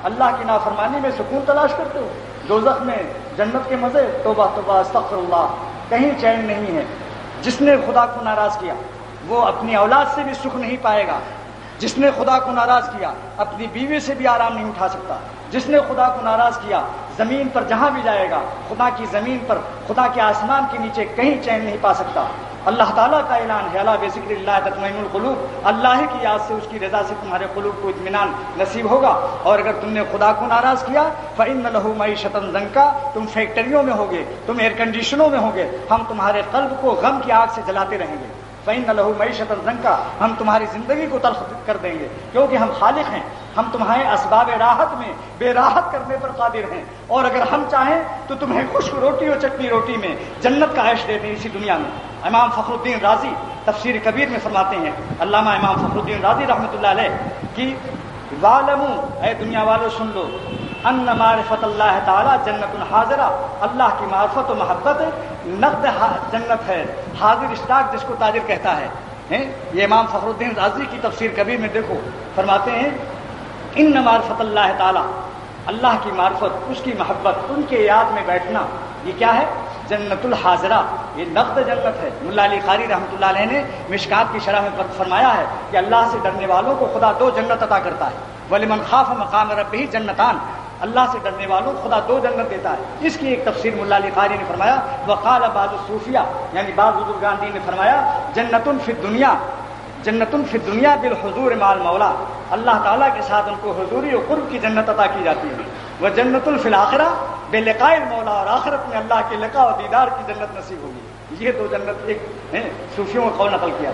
اللہ کی نافرمانی میں سکون تلاش کرتے ہو، دوزخ میں جنت کے مزے، توبہ توبہ استغفر اللہ، کہیں چین نہیں ہے۔ جس نے خدا کو ناراض کیا وہ اپنی اولاد سے بھی سکھ نہیں پائے گا، جس نے خدا کو ناراض کیا اپنی بیوی سے بھی آرام نہیں اٹھا سکتا، جس نے خدا کو ناراض کیا زمین پر جہاں بھی جائے گا، خدا کی زمین پر، خدا کے آسمان کے نیچے کہیں چین نہیں پا سکتا۔ اللہ تعالیٰ کا اعلان ہے، الا بذکر اللہ تطمئن القلوب، اللہ کی یاد سے، اس کی رضا سے تمہارے قلوب کو اطمینان نصیب ہوگا۔ اور اگر تم نے خدا کو ناراض کیا فإن لہ معیشۃ ضنکا، تم فیکٹریوں میں ہوگے، تم ایئر کنڈیشنوں میں ہوگے، ہم تمہارے قلب کو غم کی آگ سے جلاتے رہیں گے۔ فإن لہ معیشۃ ضنکا، ہم تمہاری زندگی کو تلخ کر دیں گے، کیونکہ ہم خالق ہیں، ہم تمہارے اسباب راحت میں بے راحت کرنے پر قادر ہیں، اور اگر ہم چاہیں تو تمہیں خشک روٹی اور چٹنی روٹی میں جنت کا عیش دے دیں اسی دنیا میں۔ امام فخر الدین رازی تفسیر کبیر میں فرماتے ہیں، علامہ امام فخر الدین رازی رحمۃ اللہ علیہ کہ وَاعْلَمُوا، اے دنیا والو سن لو، ان معرفت اللہ تعالی جنت حاضرہ، اللہ کی معرفت و محبت نقد جنت ہے، حاضر اسٹاک جس کو تاجر کہتا ہے۔ یہ امام فخر الدین رازی کی تفسیر کبیر میں دیکھو، فرماتے ہیں ان معرفت اللہ تعالی، اللہ کی معرفت، اس کی محبت، ان کے یاد میں بیٹھنا، یہ کیا ہے؟ جنت الحاضرہ، یہ نقد جنت ہے۔ ملا علی قاری رحمۃ اللہ علیہ نے مشکات کی شرح میں فرمایا ہے کہ اللہ سے ڈرنے والوں کو خدا دو جنت عطا کرتا ہے، وَلِمَنْ خَافَ مَقَامَ رَبِّهِ جنتان، اللہ سے ڈرنے والوں کو خدا دو جنت دیتا ہے۔ اس کی ایک تفسیر ملا علی قاری نے فرمایا وقال بعض الصوفیہ، یعنی بعض بزرگان دین نے فرمایا جنت فی الدنیا، جنت فی الدنیا بالحضور مع المولا، اللہ تعالیٰ کے ساتھ ان کو حضوری و قرب کی جنت عطا کی جاتی ہے۔ وہ جنت فی الآخرہ بلقاء المولا، اور آخرت میں اللہ کے لقاء و دیدار کی جنت نصیب ہوگی۔ یہ دو جنت ایک صوفیوں کا قول نقل کیا۔